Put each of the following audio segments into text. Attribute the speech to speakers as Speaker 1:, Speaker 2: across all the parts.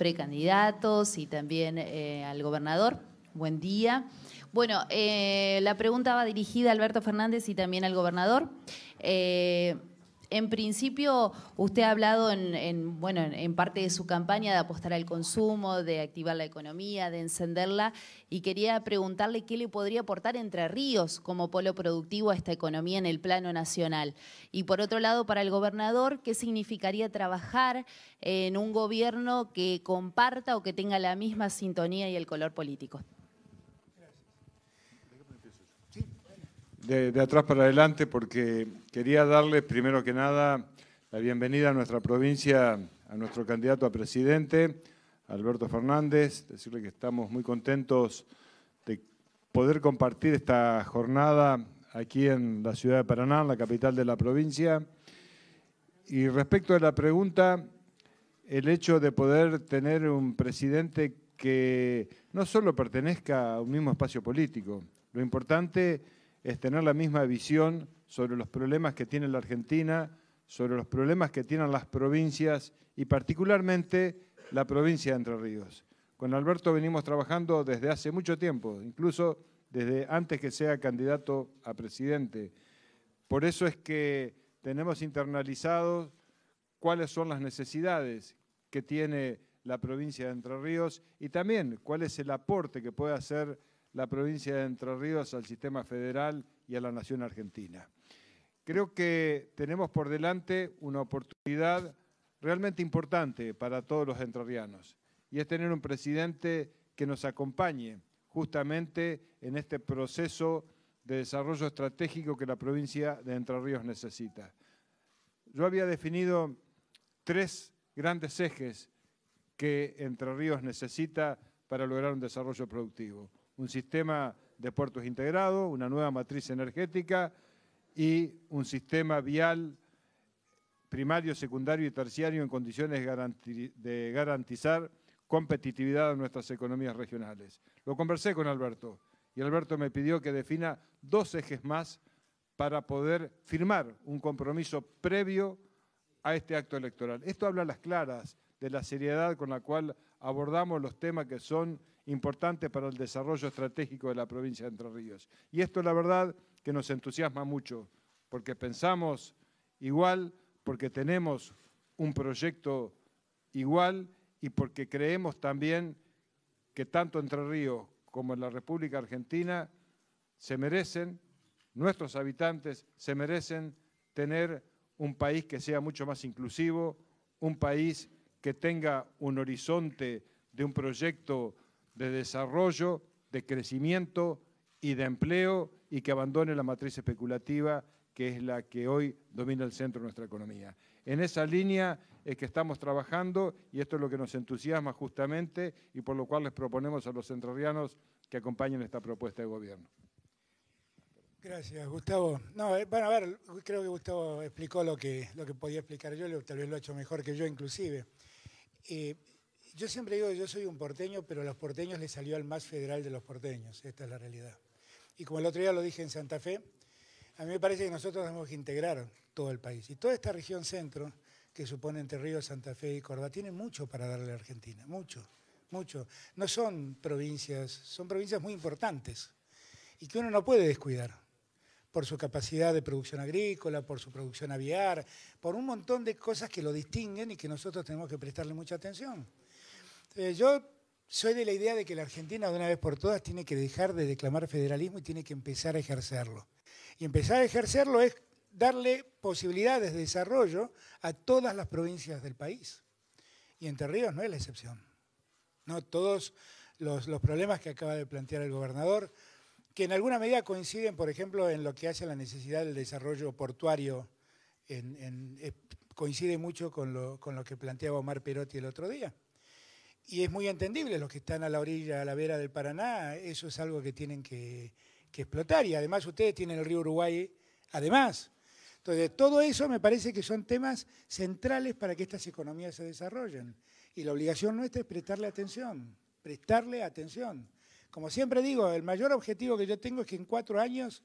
Speaker 1: precandidatos y también al gobernador. Buen día. Bueno, la pregunta va dirigida a Alberto Fernández y también al gobernador. En principio, usted ha hablado en parte de su campaña de apostar al consumo, de activar la economía, de encenderla, y quería preguntarle qué le podría aportar Entre Ríos como polo productivo a esta economía en el plano nacional. Y por otro lado, para el gobernador, ¿qué significaría trabajar en un gobierno que comparta o que tenga la misma sintonía y el color político?
Speaker 2: De atrás para adelante, porque quería darle primero que nada la bienvenida a nuestra provincia, a nuestro candidato a presidente, Alberto Fernández, decirle que estamos muy contentos de poder compartir esta jornada aquí en la ciudad de Paraná, en la capital de la provincia. Y respecto a la pregunta, el hecho de poder tener un presidente que no solo pertenezca a un mismo espacio político, lo importante es tener la misma visión sobre los problemas que tiene la Argentina, sobre los problemas que tienen las provincias y particularmente la provincia de Entre Ríos. Con Alberto venimos trabajando desde hace mucho tiempo, incluso desde antes que sea candidato a presidente. Por eso es que tenemos internalizados cuáles son las necesidades que tiene la provincia de Entre Ríos y también cuál es el aporte que puede hacer la provincia de Entre Ríos al sistema federal y a la nación argentina. Creo que tenemos por delante una oportunidad realmente importante para todos los entrerrianos y es tener un presidente que nos acompañe justamente en este proceso de desarrollo estratégico que la provincia de Entre Ríos necesita. Yo había definido 3 grandes ejes que Entre Ríos necesita para lograr un desarrollo productivo. Un sistema de puertos integrado, una nueva matriz energética y un sistema vial primario, secundario y terciario en condiciones de garantizar competitividad a nuestras economías regionales. Lo conversé con Alberto y Alberto me pidió que defina 2 ejes más para poder firmar un compromiso previo a este acto electoral. Esto habla a las claras de la seriedad con la cual abordamos los temas que son importantes para el desarrollo estratégico de la provincia de Entre Ríos. Y esto, la verdad, que nos entusiasma mucho, porque pensamos igual, porque tenemos un proyecto igual y porque creemos también que tanto Entre Ríos como en la República Argentina se merecen, nuestros habitantes se merecen tener un país que sea mucho más inclusivo, un país que tenga un horizonte de un proyecto de desarrollo, de crecimiento y de empleo y que abandone la matriz especulativa que es la que hoy domina el centro de nuestra economía. En esa línea es que estamos trabajando y esto es lo que nos entusiasma justamente y por lo cual les proponemos a los entrerrianos que acompañen esta propuesta de gobierno.
Speaker 3: Gracias, Gustavo. No, bueno, a ver, creo que Gustavo explicó lo que podía explicar yo, tal vez lo ha hecho mejor que yo inclusive. Yo siempre digo que yo soy un porteño, pero a los porteños les salió el más federal de los porteños, esta es la realidad. Y como el otro día lo dije en Santa Fe, a mí me parece que nosotros tenemos que integrar todo el país. Y toda esta región centro, que supone Entre Ríos, Santa Fe y Córdoba, tiene mucho para darle a Argentina, mucho, mucho. No son provincias muy importantes y que uno no puede descuidar por su capacidad de producción agrícola, por su producción aviar, por un montón de cosas que lo distinguen y que nosotros tenemos que prestarle mucha atención. Yo soy de la idea de que la Argentina de una vez por todas tiene que dejar de declamar federalismo y tiene que empezar a ejercerlo. Y empezar a ejercerlo es darle posibilidades de desarrollo a todas las provincias del país. Y Entre Ríos no es la excepción. No todos los problemas que acaba de plantear el gobernador, que en alguna medida coinciden, por ejemplo, en lo que hace a la necesidad del desarrollo portuario, coincide mucho con lo que planteaba Omar Perotti el otro día. Y es muy entendible, los que están a la orilla, a la vera del Paraná, eso es algo que tienen que explotar. Y además ustedes tienen el río Uruguay, además. Entonces, todo eso me parece que son temas centrales para que estas economías se desarrollen. Y la obligación nuestra es prestarle atención. Como siempre digo, el mayor objetivo que yo tengo es que en 4 años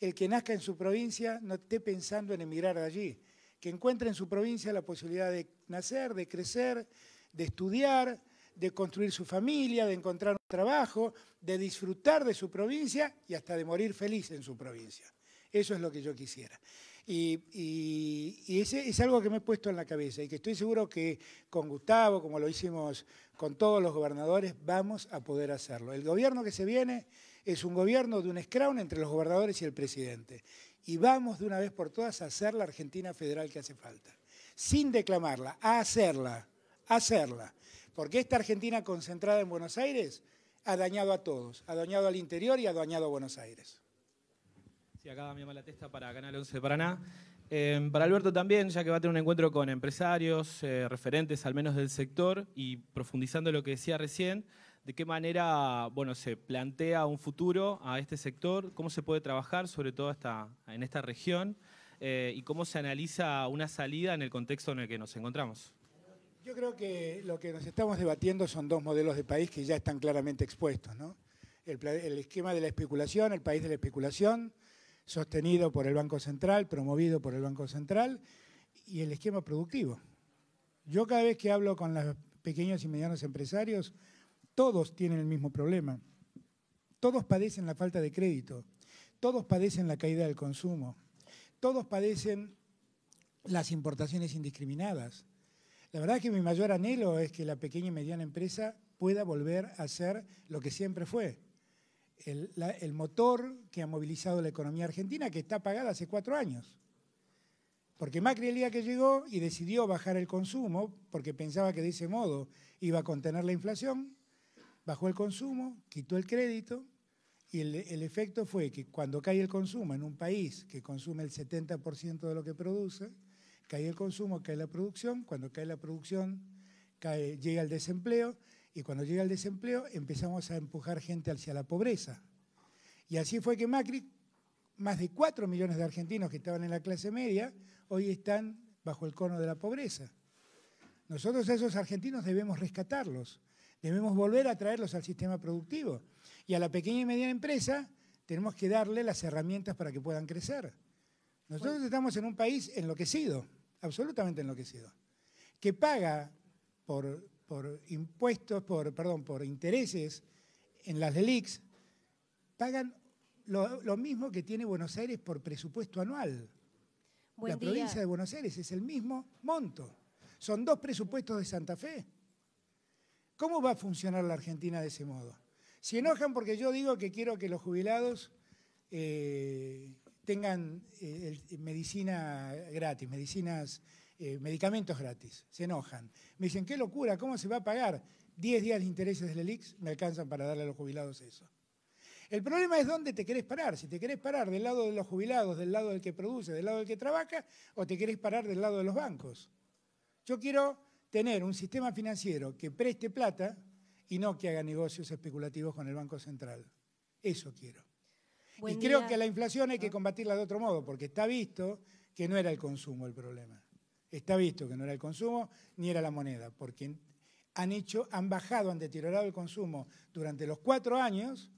Speaker 3: el que nazca en su provincia no esté pensando en emigrar de allí, que encuentre en su provincia la posibilidad de nacer, de crecer, de estudiar, de construir su familia, de encontrar un trabajo, de disfrutar de su provincia y hasta de morir feliz en su provincia. Eso es lo que yo quisiera. Y ese es algo que me he puesto en la cabeza y que estoy seguro que con Gustavo, como lo hicimos con todos los gobernadores, vamos a poder hacerlo. El gobierno que se viene es un gobierno de un scrum entre los gobernadores y el presidente. Y vamos de una vez por todas a hacer la Argentina federal que hace falta. Sin declamarla, a hacerla. Porque esta Argentina concentrada en Buenos Aires ha dañado a todos. Ha dañado al interior y ha dañado a Buenos Aires.
Speaker 4: Sí, acá me llama la testa para Canal 11 de Paraná. Para Alberto también, ya que va a tener un encuentro con empresarios, referentes al menos del sector, y profundizando lo que decía recién, de qué manera se plantea un futuro a este sector, cómo se puede trabajar, sobre todo en esta región, y cómo se analiza una salida en el contexto en el que nos encontramos.
Speaker 3: Yo creo que lo que nos estamos debatiendo son dos modelos de país que ya están claramente expuestos, ¿no? El esquema de la especulación, el país de la especulación, sostenido por el Banco Central, promovido por el Banco Central, y el esquema productivo. Yo cada vez que hablo con los pequeños y medianos empresarios, todos tienen el mismo problema. Todos padecen la falta de crédito, todos padecen la caída del consumo, todos padecen las importaciones indiscriminadas. La verdad es que mi mayor anhelo es que la pequeña y mediana empresa pueda volver a ser lo que siempre fue. El motor que ha movilizado la economía argentina, que está apagada hace 4 años. Porque Macri el día que llegó y decidió bajar el consumo, porque pensaba que de ese modo iba a contener la inflación, bajó el consumo, quitó el crédito, y el efecto fue que cuando cae el consumo en un país que consume el 70% de lo que produce, cae el consumo, cae la producción, cuando cae la producción llega el desempleo, y cuando llega el desempleo empezamos a empujar gente hacia la pobreza. Y así fue que Macri, más de 4 millones de argentinos que estaban en la clase media, hoy están bajo el cono de la pobreza. Nosotros a esos argentinos debemos rescatarlos, debemos volver a traerlos al sistema productivo. Y a la pequeña y mediana empresa tenemos que darle las herramientas para que puedan crecer. Nosotros estamos en un país enloquecido, absolutamente enloquecido, que paga por intereses en las LELIQs, pagan lo mismo que tiene Buenos Aires por presupuesto anual. La provincia de Buenos Aires es el mismo monto. Son 2 presupuestos de Santa Fe. ¿Cómo va a funcionar la Argentina de ese modo? Se enojan porque yo digo que quiero que los jubilados tengan medicina gratis, medicamentos gratis. Se enojan. Me dicen, qué locura, ¿cómo se va a pagar? 10 días de intereses de la LELIQ me alcanzan para darle a los jubilados eso. El problema es dónde te querés parar. Si te querés parar del lado de los jubilados, del lado del que produce, del lado del que trabaja, o te querés parar del lado de los bancos. Yo quiero tener un sistema financiero que preste plata y no que haga negocios especulativos con el Banco Central. Eso quiero. Y creo que la inflación hay que combatirla de otro modo, porque está visto que no era el consumo el problema. Está visto que no era el consumo ni era la moneda, porque han bajado, han deteriorado el consumo durante los 4 años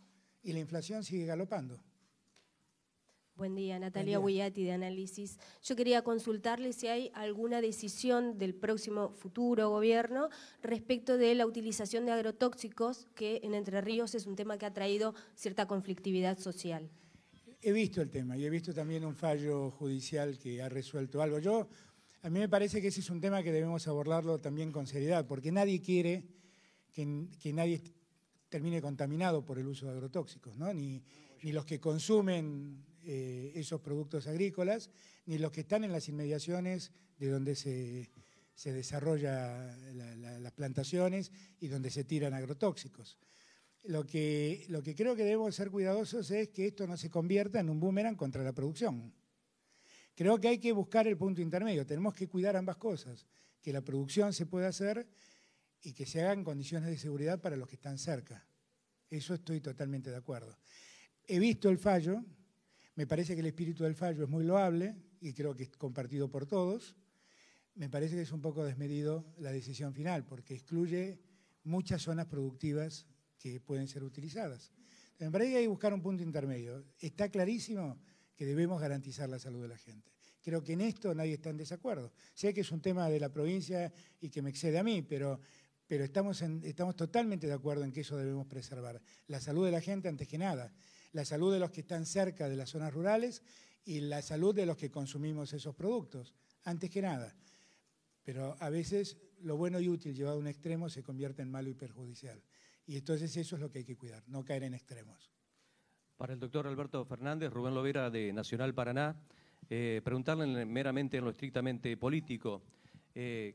Speaker 3: y la inflación sigue galopando.
Speaker 5: Buen día, Natalia Guiati de Análisis. Yo quería consultarle si hay alguna decisión del próximo futuro gobierno respecto de la utilización de agrotóxicos, que en Entre Ríos es un tema que ha traído cierta conflictividad social.
Speaker 3: He visto el tema y he visto también un fallo judicial que ha resuelto algo. A mí me parece que ese es un tema que debemos abordarlo también con seriedad, porque nadie quiere que nadie termine contaminado por el uso de agrotóxicos, ¿no? Ni los que consumen esos productos agrícolas, ni los que están en las inmediaciones de donde se desarrollan las plantaciones y donde se tiran agrotóxicos. Lo que creo que debemos ser cuidadosos es que esto no se convierta en un boomerang contra la producción. Creo que hay que buscar el punto intermedio, tenemos que cuidar ambas cosas, que la producción se pueda hacer y que se hagan condiciones de seguridad para los que están cerca. Eso estoy totalmente de acuerdo. He visto el fallo, me parece que el espíritu del fallo es muy loable y creo que es compartido por todos. Me parece que es un poco desmedido la decisión final porque excluye muchas zonas productivas que pueden ser utilizadas. Me parece que hay que buscar un punto intermedio. Está clarísimo que debemos garantizar la salud de la gente. Creo que en esto nadie está en desacuerdo. Sé que es un tema de la provincia y que me excede a mí, pero pero estamos totalmente de acuerdo en que eso debemos preservar. La salud de la gente antes que nada, la salud de los que están cerca de las zonas rurales y la salud de los que consumimos esos productos, antes que nada. Pero a veces lo bueno y útil llevado a un extremo se convierte en malo y perjudicial. Y entonces eso es lo que hay que cuidar, no caer en extremos.
Speaker 6: Para el doctor Alberto Fernández, Rubén Lovera de Nacional Paraná, preguntarle meramente en lo estrictamente político,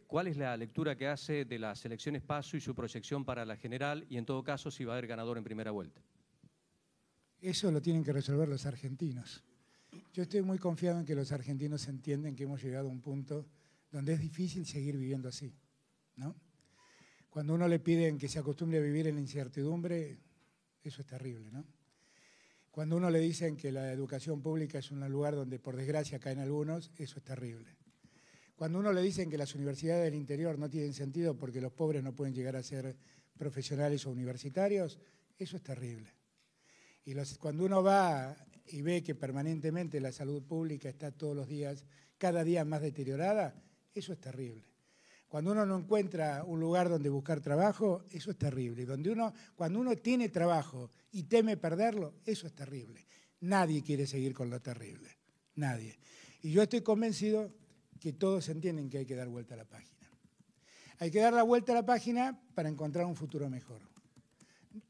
Speaker 6: ¿cuál es la lectura que hace de las elecciones PASO y su proyección para la general y en todo caso si va a haber ganador en primera vuelta?
Speaker 3: Eso lo tienen que resolver los argentinos. Yo estoy muy confiado en que los argentinos entienden que hemos llegado a un punto donde es difícil seguir viviendo así, ¿no? Cuando uno le piden que se acostumbre a vivir en la incertidumbre, eso es terrible, ¿no? Cuando uno le dicen que la educación pública es un lugar donde por desgracia caen algunos, eso es terrible. Cuando uno le dicen que las universidades del interior no tienen sentido porque los pobres no pueden llegar a ser profesionales o universitarios, eso es terrible. Y cuando uno va y ve que permanentemente la salud pública está todos los días, cada día más deteriorada, eso es terrible. Cuando uno no encuentra un lugar donde buscar trabajo, eso es terrible. Y cuando uno tiene trabajo y teme perderlo, eso es terrible. Nadie quiere seguir con lo terrible, nadie. Y yo estoy convencido que todos entienden que hay que dar vuelta a la página. Hay que dar la vuelta a la página para encontrar un futuro mejor.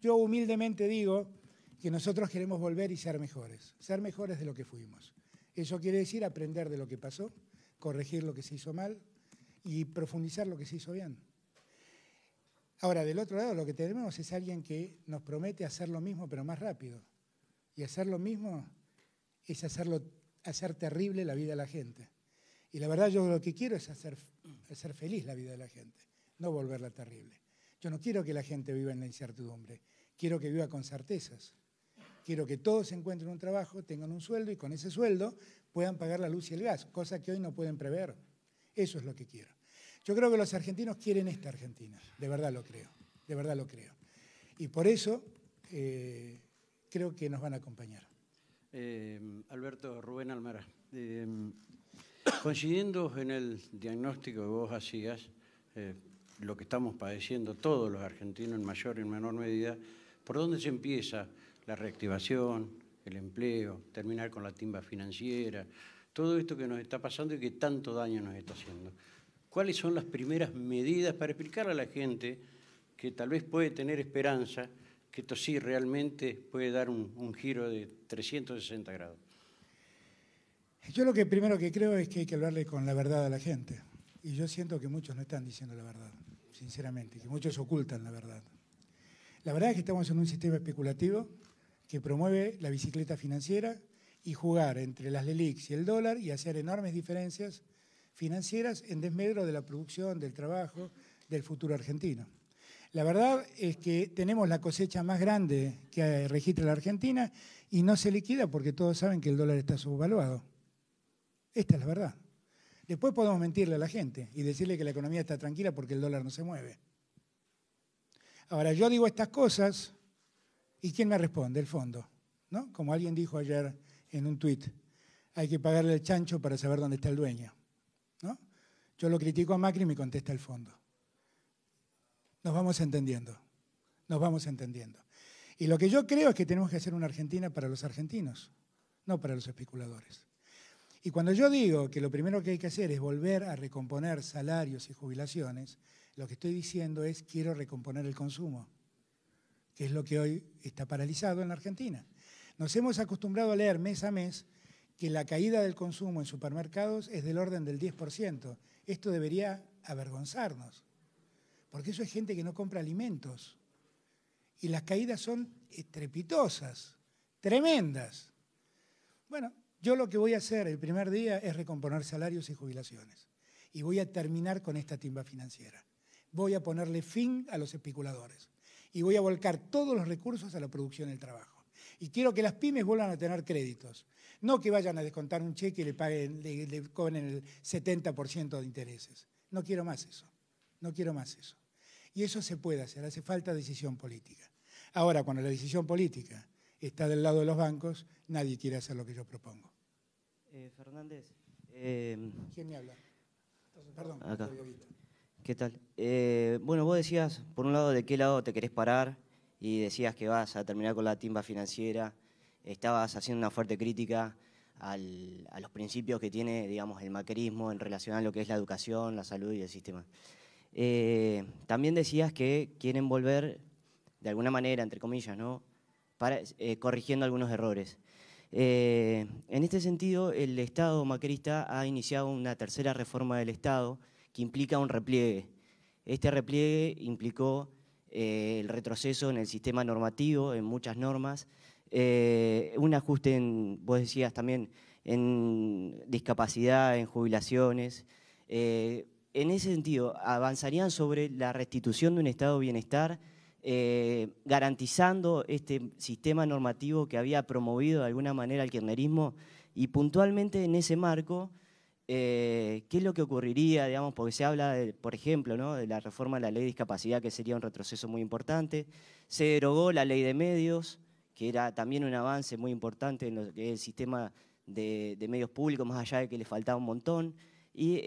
Speaker 3: Yo humildemente digo que nosotros queremos volver y ser mejores de lo que fuimos. Eso quiere decir aprender de lo que pasó, corregir lo que se hizo mal y profundizar lo que se hizo bien. Ahora, del otro lado, lo que tenemos es alguien que nos promete hacer lo mismo, pero más rápido. Y hacer lo mismo es hacer terrible la vida de la gente. Y la verdad, yo lo que quiero es hacer feliz la vida de la gente, no volverla terrible. Yo no quiero que la gente viva en la incertidumbre, quiero que viva con certezas. Quiero que todos encuentren un trabajo, tengan un sueldo y con ese sueldo puedan pagar la luz y el gas, cosa que hoy no pueden prever. Eso es lo que quiero. Yo creo que los argentinos quieren esta Argentina, de verdad lo creo, de verdad lo creo. Y por eso creo que nos van a acompañar.
Speaker 7: Alberto, Rubén Almara, coincidiendo en el diagnóstico que vos hacías, lo que estamos padeciendo todos los argentinos en mayor y en menor medida, ¿por dónde se empieza la reactivación, el empleo, terminar con la timba financiera, todo esto que nos está pasando y que tanto daño nos está haciendo? ¿Cuáles son las primeras medidas para explicarle a la gente que tal vez puede tener esperanza, que esto sí realmente puede dar un giro de 360 grados?
Speaker 3: Yo lo primero que creo es que hay que hablarle con la verdad a la gente. Y yo siento que muchos no están diciendo la verdad, sinceramente, que muchos ocultan la verdad. La verdad es que estamos en un sistema especulativo que promueve la bicicleta financiera y jugar entre las LELIQs y el dólar y hacer enormes diferencias financieras en desmedro de la producción, del trabajo, del futuro argentino. La verdad es que tenemos la cosecha más grande que registra la Argentina y no se liquida porque todos saben que el dólar está subvaluado. Esta es la verdad. Después podemos mentirle a la gente y decirle que la economía está tranquila porque el dólar no se mueve. Ahora, yo digo estas cosas y ¿quién me responde? El fondo, ¿no? Como alguien dijo ayer en un tuit, hay que pagarle el chancho para saber dónde está el dueño, ¿no? Yo lo critico a Macri y me contesta el fondo. Nos vamos entendiendo, nos vamos entendiendo. Y lo que yo creo es que tenemos que hacer una Argentina para los argentinos, no para los especuladores. Y cuando yo digo que lo primero que hay que hacer es volver a recomponer salarios y jubilaciones, lo que estoy diciendo es quiero recomponer el consumo, que es lo que hoy está paralizado en la Argentina. Nos hemos acostumbrado a leer mes a mes que la caída del consumo en supermercados es del orden del 10%. Esto debería avergonzarnos, porque eso es gente que no compra alimentos. Y las caídas son estrepitosas, tremendas. Bueno, yo lo que voy a hacer el primer día es recomponer salarios y jubilaciones. Y voy a terminar con esta timba financiera. Voy a ponerle fin a los especuladores. Y voy a volcar todos los recursos a la producción y el trabajo. Y quiero que las pymes vuelvan a tener créditos. No que vayan a descontar un cheque y le cobren el 70% de intereses. No quiero más eso. No quiero más eso. Y eso se puede hacer. Hace falta decisión política. Ahora, cuando la decisión política está del lado de los bancos, nadie quiere hacer lo que yo propongo.
Speaker 8: Fernández.
Speaker 3: ¿Quién me habla? Perdón.
Speaker 8: Acá. ¿Qué tal? Bueno, vos decías, por un lado, de qué lado te querés parar y decías que vas a terminar con la timba financiera. Estabas haciendo una fuerte crítica a los principios que tiene, digamos, el macrismo en relación a lo que es la educación, la salud y el sistema. También decías que quieren volver, de alguna manera, entre comillas, ¿no? Corrigiendo algunos errores. En este sentido, el Estado macrista ha iniciado una tercera reforma del Estado que implica un repliegue. Este repliegue implicó el retroceso en el sistema normativo, en muchas normas, un ajuste, vos decías también, en discapacidad, en jubilaciones. En ese sentido, ¿avanzarían sobre la restitución de un estado de bienestar, garantizando este sistema normativo que había promovido de alguna manera el kirchnerismo? Y puntualmente en ese marco, ¿qué es lo que ocurriría, digamos, porque se habla, por ejemplo, ¿no?, de la reforma de la ley de discapacidad, que sería un retroceso muy importante? Se derogó la ley de medios, que era también un avance muy importante en lo que es el sistema de medios públicos, más allá de que le faltaba un montón. Y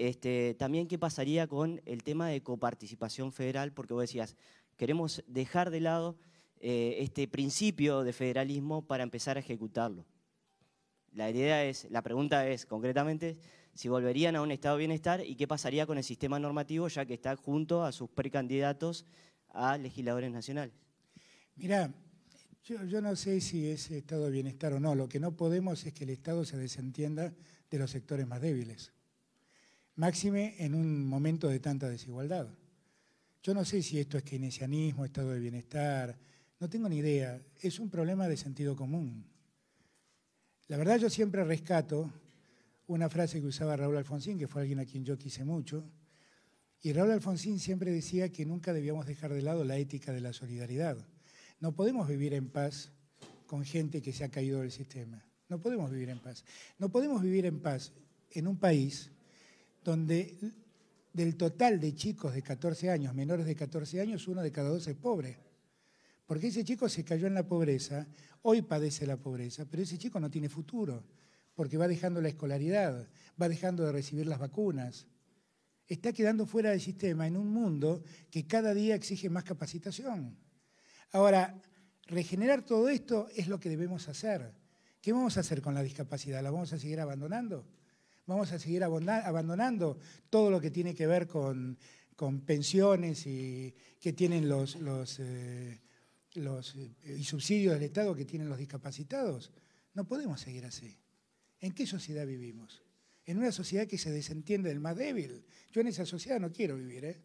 Speaker 8: también qué pasaría con el tema de coparticipación federal, porque vos decías, queremos dejar de lado este principio de federalismo para empezar a ejecutarlo. La pregunta es, concretamente, si volverían a un estado de bienestar y qué pasaría con el sistema normativo, ya que está junto a sus precandidatos a legisladores nacionales.
Speaker 3: Mirá, yo no sé si es estado de bienestar o no. Lo que no podemos es que el Estado se desentienda de los sectores más débiles. Máxime en un momento de tanta desigualdad. Yo no sé si esto es keynesianismo, estado de bienestar, no tengo ni idea. Es un problema de sentido común. La verdad, yo siempre rescato una frase que usaba Raúl Alfonsín, que fue alguien a quien yo quise mucho, y Raúl Alfonsín siempre decía que nunca debíamos dejar de lado la ética de la solidaridad. No podemos vivir en paz con gente que se ha caído del sistema. No podemos vivir en paz. No podemos vivir en paz en un país donde del total de chicos de 14 años, menores de 14 años, 1 de cada 2 es pobre. Porque ese chico se cayó en la pobreza, hoy padece la pobreza, pero ese chico no tiene futuro, porque va dejando la escolaridad, va dejando de recibir las vacunas. Está quedando fuera del sistema en un mundo que cada día exige más capacitación. Ahora, regenerar todo esto es lo que debemos hacer. ¿Qué vamos a hacer con la discapacidad? ¿La vamos a seguir abandonando? ¿Vamos a seguir abandonando todo lo que tiene que ver con pensiones y que tienen los subsidios del Estado que tienen los discapacitados? No podemos seguir así. ¿En qué sociedad vivimos? En una sociedad que se desentiende del más débil. Yo en esa sociedad no quiero vivir,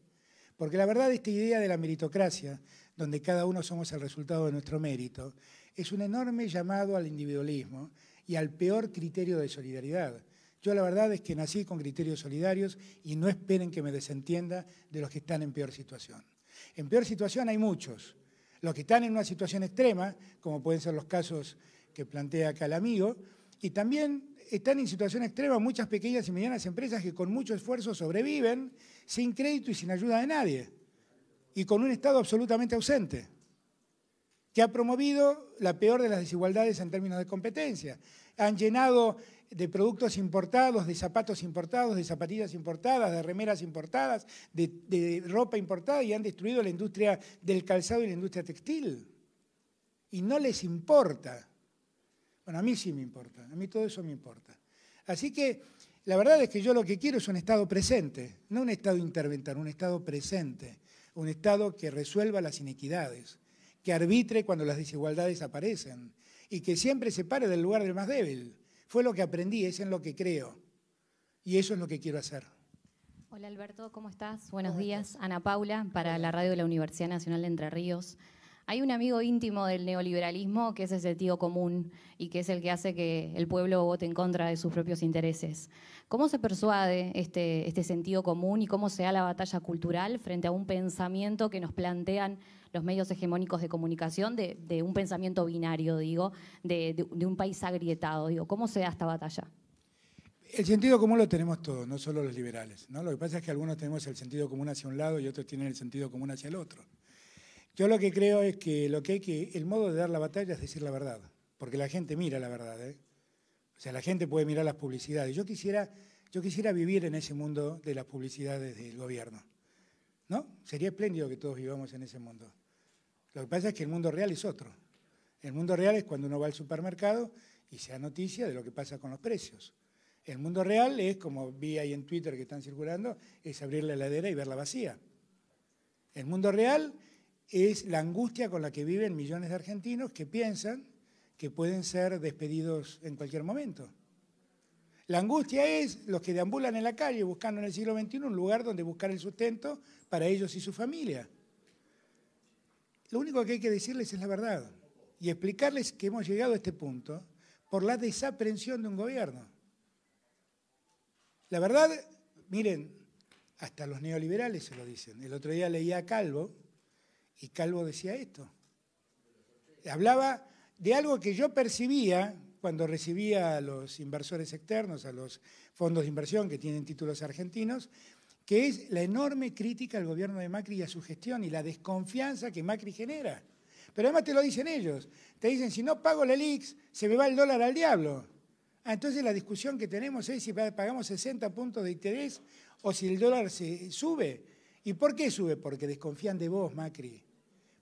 Speaker 3: porque la verdad esta idea de la meritocracia, donde cada uno somos el resultado de nuestro mérito, es un enorme llamado al individualismo y al peor criterio de solidaridad. Yo la verdad es que nací con criterios solidarios y no esperen que me desentienda de los que están en peor situación. En peor situación hay muchos. Los que están en una situación extrema, como pueden ser los casos que plantea acá el amigo, y también están en situación extrema muchas pequeñas y medianas empresas que con mucho esfuerzo sobreviven sin crédito y sin ayuda de nadie, y con un Estado absolutamente ausente, que ha promovido la peor de las desigualdades en términos de competencia. Han llenado de productos importados, de zapatos importados, de zapatillas importadas, de remeras importadas, de ropa importada, y han destruido la industria del calzado y la industria textil. Y no les importa. Bueno, a mí sí me importa, a mí todo eso me importa. Así que la verdad es que yo lo que quiero es un Estado presente, no un Estado interventor, un Estado presente, un Estado que resuelva las inequidades, que arbitre cuando las desigualdades aparecen y que siempre se pare del lugar del más débil. Fue lo que aprendí, es en lo que creo y eso es lo que quiero hacer.
Speaker 9: Hola Alberto, ¿cómo estás? Buenos días. Ana Paula, para la radio de la Universidad Nacional de Entre Ríos. Hay un amigo íntimo del neoliberalismo que es el sentido común y que es el que hace que el pueblo vote en contra de sus propios intereses. ¿Cómo se persuade este sentido común y cómo se da la batalla cultural frente a un pensamiento que nos plantean los medios hegemónicos de comunicación de un pensamiento binario, digo, de un país agrietado? Digo, ¿cómo se da esta batalla?
Speaker 3: El sentido común lo tenemos todos, no solo los liberales, ¿no? Lo que pasa es que algunos tenemos el sentido común hacia un lado y otros tienen el sentido común hacia el otro. Yo lo que creo es que el modo de dar la batalla es decir la verdad, porque la gente mira la verdad, ¿eh? O sea, la gente puede mirar las publicidades. Yo quisiera vivir en ese mundo de las publicidades del gobierno. ¿no? Sería espléndido que todos vivamos en ese mundo. Lo que pasa es que el mundo real es otro. El mundo real es cuando uno va al supermercado y se da noticia de lo que pasa con los precios. El mundo real es, como vi ahí en Twitter que están circulando, es abrir la heladera y verla vacía. El mundo real es la angustia con la que viven millones de argentinos que piensan que pueden ser despedidos en cualquier momento. La angustia es los que deambulan en la calle buscando en el siglo XXI un lugar donde buscar el sustento para ellos y su familia. Lo único que hay que decirles es la verdad y explicarles que hemos llegado a este punto por la desaprensión de un gobierno. La verdad, miren, hasta los neoliberales se lo dicen. El otro día leía a Calvo y Calvo decía esto. Hablaba de algo que yo percibía cuando recibía a los inversores externos, a los fondos de inversión que tienen títulos argentinos, que es la enorme crítica al gobierno de Macri y a su gestión y la desconfianza que Macri genera. Pero además te lo dicen ellos. Te dicen, si no pago la LELIQ, se me va el dólar al diablo. Entonces la discusión que tenemos es si pagamos 60 puntos de interés o si el dólar se sube. ¿Y por qué sube? Porque desconfían de vos, Macri.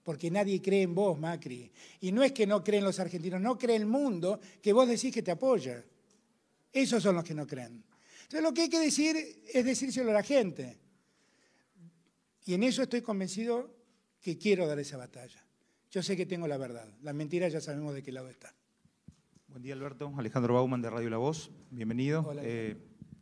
Speaker 3: Porque nadie cree en vos, Macri. Y no es que no creen los argentinos, no cree el mundo que vos decís que te apoya. Esos son los que no creen. Entonces lo que hay que decir es decírselo a la gente. Y en eso estoy convencido que quiero dar esa batalla. Yo sé que tengo la verdad. La mentira ya sabemos de qué lado está.
Speaker 10: Buen día, Alberto. Alejandro Bauman, de Radio La Voz. Bienvenido.
Speaker 3: Hola.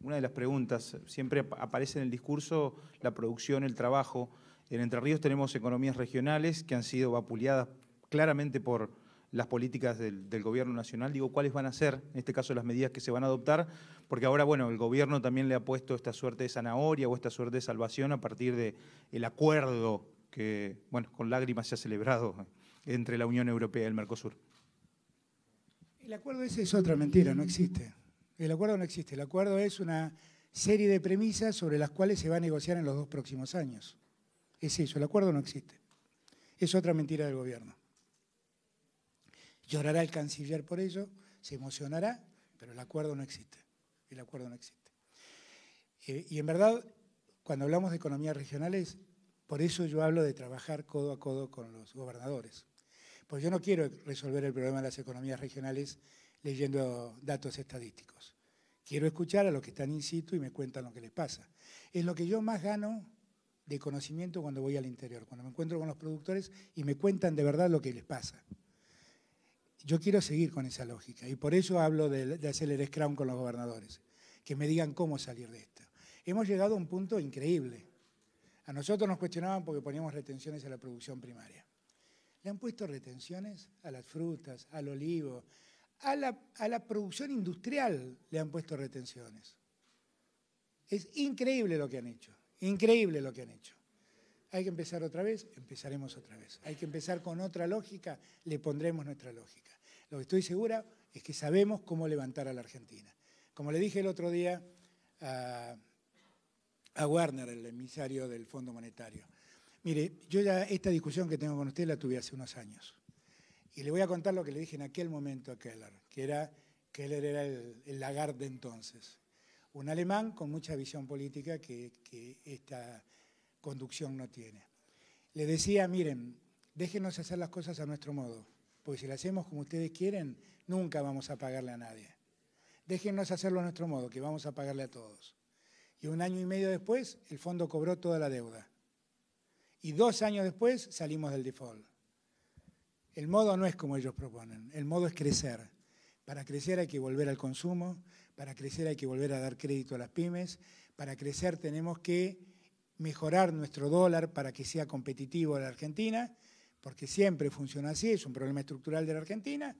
Speaker 10: Una de las preguntas, siempre aparece en el discurso la producción, el trabajo. En Entre Ríos tenemos economías regionales que han sido vapuleadas claramente por las políticas del gobierno nacional. Digo, ¿cuáles van a ser, en este caso, las medidas que se van a adoptar? Porque ahora, bueno, el gobierno también le ha puesto esta suerte de zanahoria o esta suerte de salvación a partir del acuerdo que, bueno, con lágrimas se ha celebrado entre la Unión Europea y el Mercosur.
Speaker 3: El acuerdo ese es otra mentira, no existe. El acuerdo no existe. El acuerdo es una serie de premisas sobre las cuales se va a negociar en los 2 próximos años. Es eso, el acuerdo no existe. Es otra mentira del gobierno. Llorará el canciller por ello, se emocionará, pero el acuerdo no existe. El acuerdo no existe. Y en verdad, cuando hablamos de economías regionales, por eso yo hablo de trabajar codo a codo con los gobernadores. Pues yo no quiero resolver el problema de las economías regionales leyendo datos estadísticos. Quiero escuchar a los que están in situ y me cuentan lo que les pasa. Es lo que yo más gano de conocimiento cuando voy al interior, cuando me encuentro con los productores y me cuentan de verdad lo que les pasa. Yo quiero seguir con esa lógica y por eso hablo de hacer el scrum con los gobernadores, que me digan cómo salir de esto. Hemos llegado a un punto increíble. A nosotros nos cuestionaban porque poníamos retenciones a la producción primaria. Le han puesto retenciones a las frutas, al olivo, a la producción industrial le han puesto retenciones. Es increíble lo que han hecho, increíble lo que han hecho. Hay que empezar otra vez, empezaremos otra vez. Hay que empezar con otra lógica, le pondremos nuestra lógica. Lo que estoy segura es que sabemos cómo levantar a la Argentina. Como le dije el otro día a Werner, el emisario del Fondo Monetario, mire, yo ya esta discusión que tengo con usted la tuve hace unos años. Y le voy a contar lo que le dije en aquel momento a Keller, Keller era el Lagarde de entonces. Un alemán con mucha visión política que esta conducción no tiene. Le decía, miren, déjenos hacer las cosas a nuestro modo, porque si las hacemos como ustedes quieren, nunca vamos a pagarle a nadie. Déjennos hacerlo a nuestro modo, que vamos a pagarle a todos. Y 1 año y medio después, el fondo cobró toda la deuda. Y 2 años después salimos del default. El modo no es como ellos proponen, el modo es crecer. Para crecer hay que volver al consumo, para crecer hay que volver a dar crédito a las pymes, para crecer tenemos que mejorar nuestro dólar para que sea competitivo en la Argentina, porque siempre funciona así, es un problema estructural de la Argentina,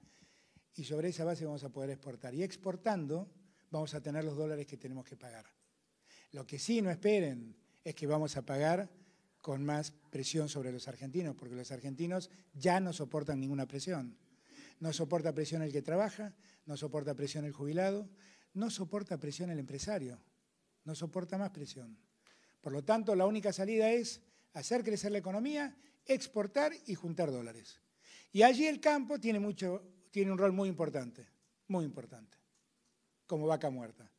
Speaker 3: y sobre esa base vamos a poder exportar. Y exportando vamos a tener los dólares que tenemos que pagar. Lo que sí no esperen es que vamos a pagar con más presión sobre los argentinos, porque los argentinos ya no soportan ninguna presión. No soporta presión el que trabaja, no soporta presión el jubilado, no soporta presión el empresario, no soporta más presión. Por lo tanto, la única salida es hacer crecer la economía, exportar y juntar dólares. Y allí el campo tiene un rol muy importante, como vaca muerta.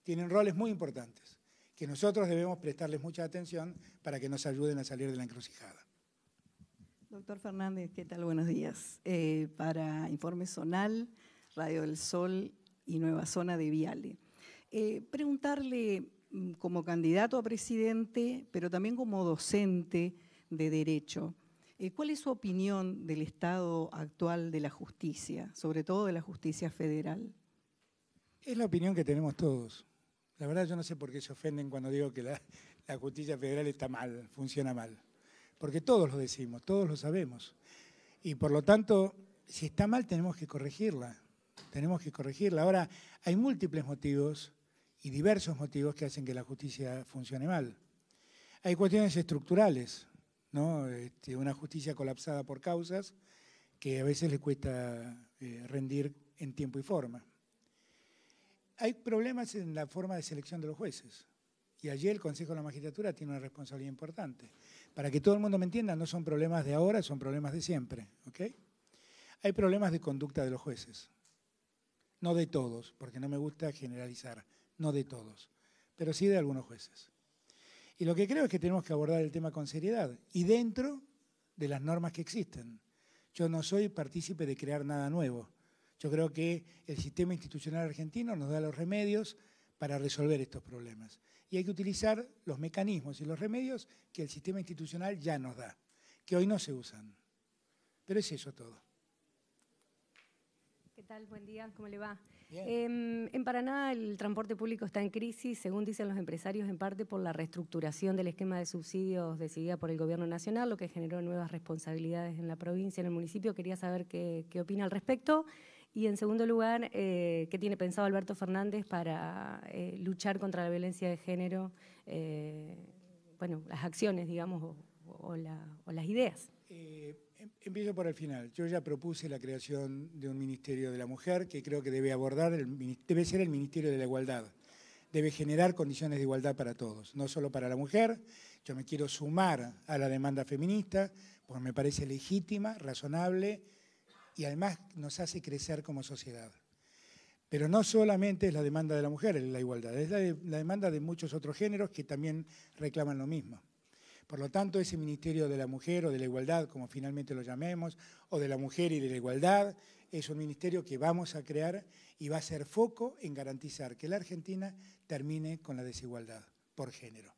Speaker 3: Tienen roles muy importantes. que nosotros debemos prestarles mucha atención para que nos ayuden a salir de la encrucijada.
Speaker 11: Doctor Fernández, ¿qué tal? Buenos días. Para Informe Zonal, Radio del Sol y Nueva Zona de Viale. Preguntarle, como candidato a presidente, pero también como docente de Derecho, ¿cuál es su opinión del estado actual de la justicia, sobre todo de la justicia federal?
Speaker 3: Es la opinión que tenemos todos. La verdad yo no sé por qué se ofenden cuando digo que la justicia federal está mal, funciona mal. Porque todos lo decimos, todos lo sabemos. Y por lo tanto, si está mal tenemos que corregirla. Tenemos que corregirla. Ahora, hay múltiples motivos y diversos motivos que hacen que la justicia funcione mal. Hay cuestiones estructurales, ¿no? Una justicia colapsada por causas que a veces le cuesta rendir en tiempo y forma. Hay problemas en la forma de selección de los jueces. Y allí el Consejo de la Magistratura tiene una responsabilidad importante. Para que todo el mundo me entienda, no son problemas de ahora, son problemas de siempre. ¿Okay? Hay problemas de conducta de los jueces. No de todos, porque no me gusta generalizar, no de todos, pero sí de algunos jueces. Y lo que creo es que tenemos que abordar el tema con seriedad y dentro de las normas que existen. Yo no soy partícipe de crear nada nuevo. Yo creo que el sistema institucional argentino nos da los remedios para resolver estos problemas. Y hay que utilizar los mecanismos y los remedios que el sistema institucional ya nos da, que hoy no se usan. Pero es eso todo.
Speaker 12: ¿Qué tal? Buen día, ¿cómo le va? En Paraná el transporte público está en crisis, según dicen los empresarios, en parte por la reestructuración del esquema de subsidios decidida por el Gobierno Nacional, lo que generó nuevas responsabilidades en la provincia, en el municipio. Quería saber qué opina al respecto. Y en segundo lugar, ¿qué tiene pensado Alberto Fernández para luchar contra la violencia de género? Bueno, las acciones, digamos, o las ideas.
Speaker 3: Empiezo por el final. Yo ya propuse la creación de un Ministerio de la Mujer que creo que debe debe ser el Ministerio de la Igualdad. Debe generar condiciones de igualdad para todos, no solo para la mujer. Yo me quiero sumar a la demanda feminista porque me parece legítima, razonable y además nos hace crecer como sociedad. Pero no solamente es la demanda de la mujer, es la igualdad, es la demanda de muchos otros géneros que también reclaman lo mismo. Por lo tanto, ese Ministerio de la Mujer o de la Igualdad, como finalmente lo llamemos, o de la Mujer y de la Igualdad, es un ministerio que vamos a crear y va a ser foco en garantizar que la Argentina termine con la desigualdad por género.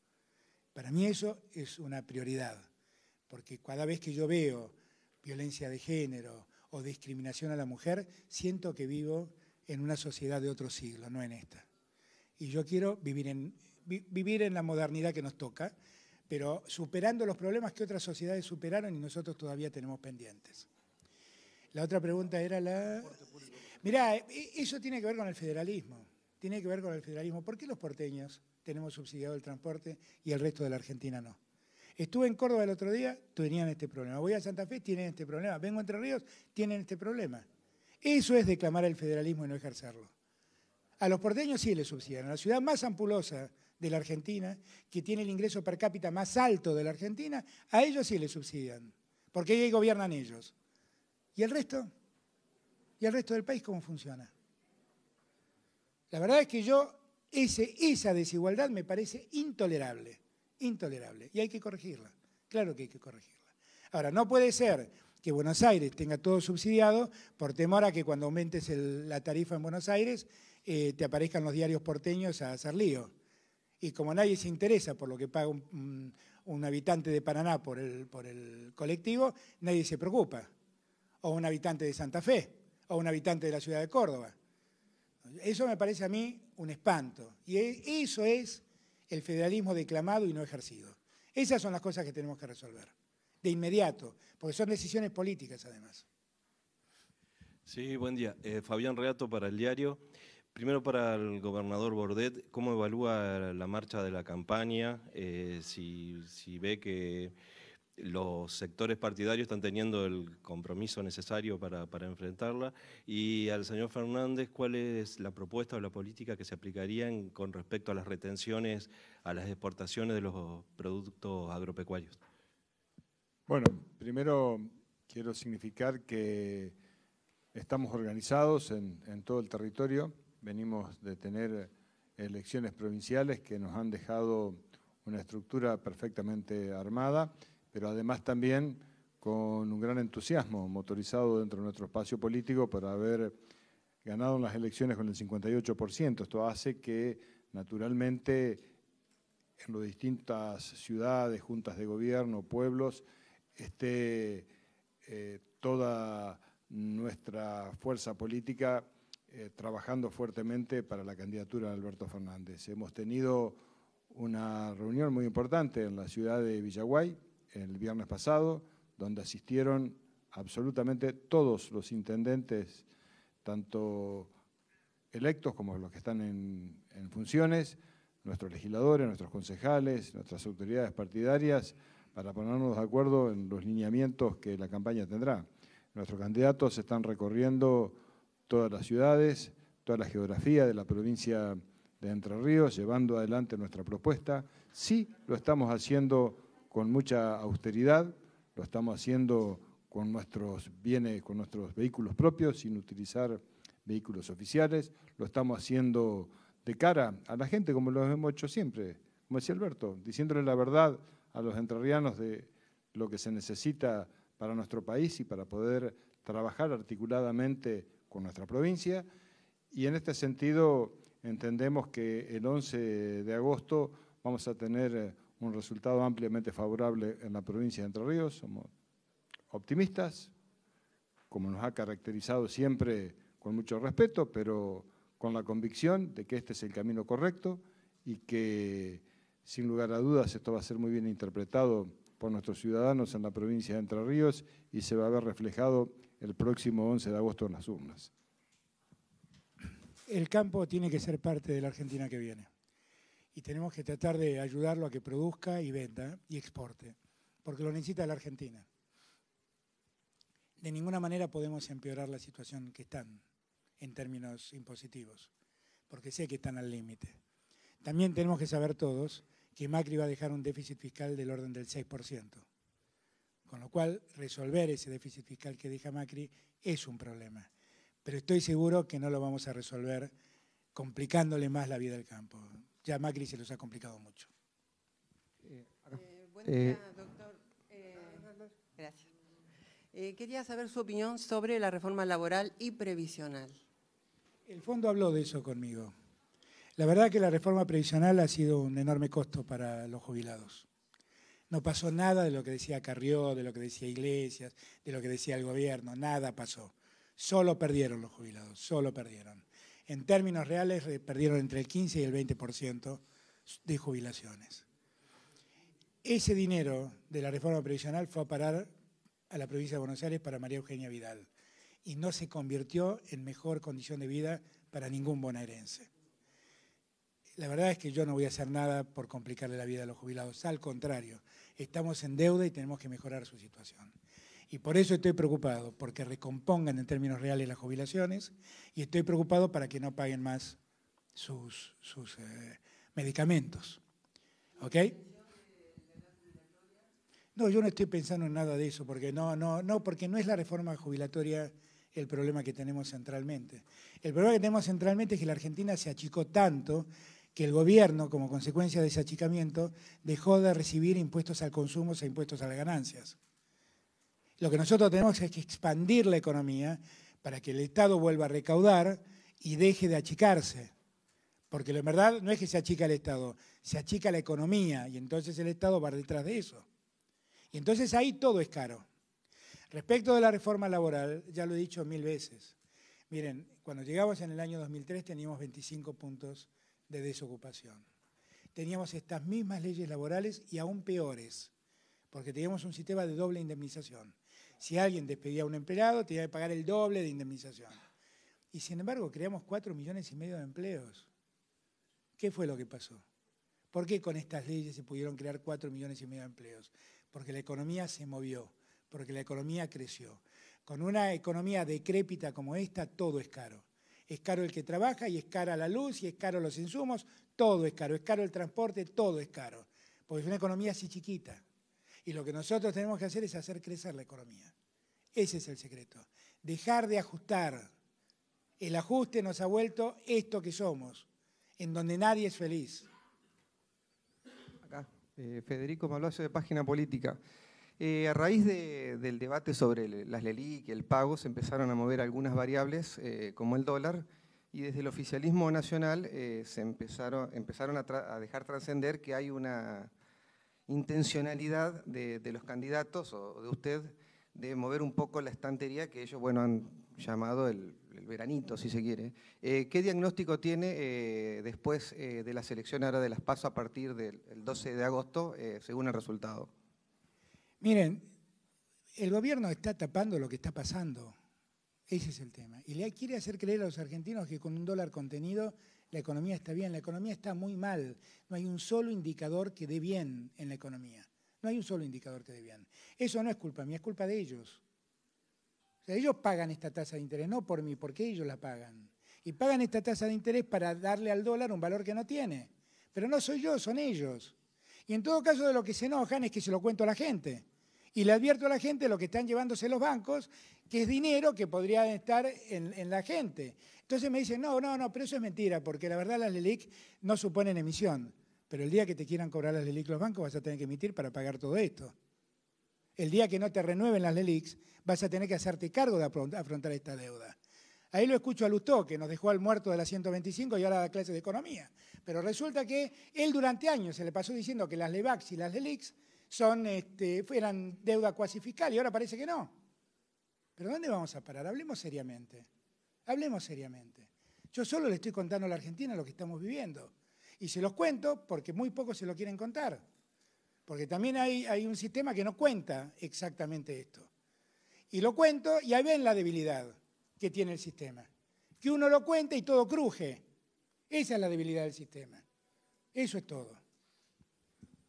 Speaker 3: Para mí eso es una prioridad, porque cada vez que yo veo violencia de género o discriminación a la mujer, siento que vivo en una sociedad de otro siglo, no en esta. Y yo quiero vivir en la modernidad que nos toca, pero superando los problemas que otras sociedades superaron y nosotros todavía tenemos pendientes. La otra pregunta era la... Mirá, eso tiene que ver con el federalismo. Tiene que ver con el federalismo. ¿Por qué los porteños tenemos subsidiado el transporte y el resto de la Argentina no? Estuve en Córdoba el otro día, tenían este problema. Voy a Santa Fe, tienen este problema. Vengo a Entre Ríos, tienen este problema. Eso es declamar el federalismo y no ejercerlo. A los porteños sí les subsidian. A la ciudad más ampulosa de la Argentina, que tiene el ingreso per cápita más alto de la Argentina, a ellos sí les subsidian, porque ahí gobiernan ellos. ¿Y el resto? ¿Y el resto del país cómo funciona? La verdad es que esa desigualdad me parece intolerable, intolerable, y hay que corregirla, claro que hay que corregirla. Ahora, no puede ser que Buenos Aires tenga todo subsidiado por temor a que cuando aumentes la tarifa en Buenos Aires te aparezcan los diarios porteños a hacer lío. Y como nadie se interesa por lo que paga un habitante de Paraná por el colectivo, nadie se preocupa. O un habitante de Santa Fe, o un habitante de la ciudad de Córdoba. Eso me parece a mí un espanto. Y eso es el federalismo declamado y no ejercido. Esas son las cosas que tenemos que resolver, de inmediato, porque son decisiones políticas además.
Speaker 13: Sí, buen día. Fabián Reato para El Diario. Primero para el gobernador Bordet, ¿cómo evalúa la marcha de la campaña? Si ve que los sectores partidarios están teniendo el compromiso necesario para enfrentarla. Y al señor Fernández, ¿cuál es la propuesta o la política que se aplicaría con respecto a las retenciones, a las exportaciones de los productos agropecuarios?
Speaker 2: Bueno, primero quiero significar que estamos organizados en todo el territorio. Venimos de tener elecciones provinciales que nos han dejado una estructura perfectamente armada, pero además también con un gran entusiasmo motorizado dentro de nuestro espacio político por haber ganado en las elecciones con el 58%. Esto hace que, naturalmente, en las distintas ciudades, juntas de gobierno, pueblos, esté toda nuestra fuerza política trabajando fuertemente para la candidatura de Alberto Fernández. Hemos tenido una reunión muy importante en la ciudad de Villaguay el viernes pasado, donde asistieron absolutamente todos los intendentes, tanto electos como los que están en funciones, nuestros legisladores, nuestros concejales, nuestras autoridades partidarias, para ponernos de acuerdo en los lineamientos que la campaña tendrá. Nuestros candidatos están recorriendo todas las ciudades, toda la geografía de la provincia de Entre Ríos, llevando adelante nuestra propuesta. Sí, lo estamos haciendo con mucha austeridad, lo estamos haciendo con nuestros bienes, con nuestros vehículos propios, sin utilizar vehículos oficiales, lo estamos haciendo de cara a la gente, como lo hemos hecho siempre, como decía Alberto, diciéndole la verdad a los entrerrianos de lo que se necesita para nuestro país y para poder trabajar articuladamente con nuestra provincia. Y en este sentido entendemos que el 11 de agosto vamos a tener un resultado ampliamente favorable en la provincia de Entre Ríos. Somos optimistas, como nos ha caracterizado siempre, con mucho respeto, pero con la convicción de que este es el camino correcto y que, sin lugar a dudas, esto va a ser muy bien interpretado por nuestros ciudadanos en la provincia de Entre Ríos y se va a ver reflejado el próximo 11 de agosto en las urnas.
Speaker 3: El campo tiene que ser parte de la Argentina que viene y tenemos que tratar de ayudarlo a que produzca y venda y exporte, porque lo necesita la Argentina. De ninguna manera podemos empeorar la situación que están en términos impositivos, porque sé que están al límite. También tenemos que saber todos que Macri va a dejar un déficit fiscal del orden del 6%, con lo cual resolver ese déficit fiscal que deja Macri es un problema. Pero estoy seguro que no lo vamos a resolver complicándole más la vida al campo. Ya Macri se los ha complicado mucho.
Speaker 14: Buen día, doctor. Gracias. Quería saber su opinión sobre la reforma laboral y previsional.
Speaker 3: El fondo habló de eso conmigo. La verdad que la reforma previsional ha sido un enorme costo para los jubilados. No pasó nada de lo que decía Carrió, de lo que decía Iglesias, de lo que decía el gobierno, nada pasó. Solo perdieron los jubilados, solo perdieron. En términos reales perdieron entre el 15 y el 20% de jubilaciones. Ese dinero de la reforma previsional fue a parar a la provincia de Buenos Aires para María Eugenia Vidal y no se convirtió en mejor condición de vida para ningún bonaerense. La verdad es que yo no voy a hacer nada por complicarle la vida a los jubilados, al contrario, estamos en deuda y tenemos que mejorar su situación. Y por eso estoy preocupado, porque recompongan en términos reales las jubilaciones y estoy preocupado para que no paguen más sus medicamentos. ¿Ok? No, yo no estoy pensando en nada de eso, porque porque no es la reforma jubilatoria el problema que tenemos centralmente. El problema que tenemos centralmente es que la Argentina se achicó tanto que el gobierno, como consecuencia de ese achicamiento, dejó de recibir impuestos al consumo e impuestos a las ganancias. Lo que nosotros tenemos es que expandir la economía para que el Estado vuelva a recaudar y deje de achicarse. Porque la verdad no es que se achica el Estado, se achica la economía y entonces el Estado va detrás de eso. Y entonces ahí todo es caro. Respecto de la reforma laboral, ya lo he dicho 1000 veces. Miren, cuando llegamos en el año 2003 teníamos 25 puntos de desocupación. Teníamos estas mismas leyes laborales y aún peores, porque teníamos un sistema de doble indemnización. Si alguien despedía a un empleado, tenía que pagar el doble de indemnización. Y sin embargo, creamos 4,5 millones de empleos. ¿Qué fue lo que pasó? ¿Por qué con estas leyes se pudieron crear 4,5 millones de empleos? Porque la economía se movió, porque la economía creció. Con una economía decrépita como esta, todo es caro. Es caro el que trabaja y es cara la luz y es caro los insumos, todo es caro el transporte, todo es caro. Porque es una economía así chiquita. Y lo que nosotros tenemos que hacer es hacer crecer la economía. Ese es el secreto. Dejar de ajustar. El ajuste nos ha vuelto esto que somos. en donde nadie es feliz.
Speaker 15: Acá, Federico Malvacio de Página Política. A raíz del debate sobre las LELIQ y el pago, se empezaron a mover algunas variables, como el dólar, y desde el oficialismo nacional se empezaron a dejar trascender que hay una intencionalidad de los candidatos o de usted de mover un poco la estantería que ellos han llamado el veranito, si se quiere. ¿Qué diagnóstico tiene después de la selección ahora de las PASO a partir del 12 de agosto, según el resultado?
Speaker 3: Miren, el gobierno está tapando lo que está pasando. Ese es el tema. Y le quiere hacer creer a los argentinos que con un dólar contenido la economía está bien. La economía está muy mal. No hay un solo indicador que dé bien en la economía. No hay un solo indicador que dé bien. Eso no es culpa mía, es culpa de ellos. O sea, ellos pagan esta tasa de interés, no por mí, porque ellos la pagan. Y pagan esta tasa de interés para darle al dólar un valor que no tiene. Pero no soy yo, son ellos. Y en todo caso de lo que se enojan es que se lo cuento a la gente. Y le advierto a la gente lo que están llevándose los bancos, que es dinero que podría estar en la gente. Entonces me dicen, no, pero eso es mentira, porque la verdad las LELIQ no suponen emisión. Pero el día que te quieran cobrar las LELIQ los bancos vas a tener que emitir para pagar todo esto. El día que no te renueven las LELIQ vas a tener que hacerte cargo de afrontar esta deuda. Ahí lo escucho a Lustó, que nos dejó al muerto de la 125 y ahora da clases de economía. Pero resulta que él durante años se le pasó diciendo que las LEVAX y las LELIQ eran deuda cuasi fiscal y ahora parece que no. ¿Pero dónde vamos a parar? Hablemos seriamente. Hablemos seriamente. Yo solo le estoy contando a la Argentina lo que estamos viviendo. Y se los cuento porque muy pocos se lo quieren contar. Porque también hay un sistema que no cuenta exactamente esto. Y lo cuento y ahí ven la debilidad que tiene el sistema. Que uno lo cuenta y todo cruje. Esa es la debilidad del sistema. Eso es todo.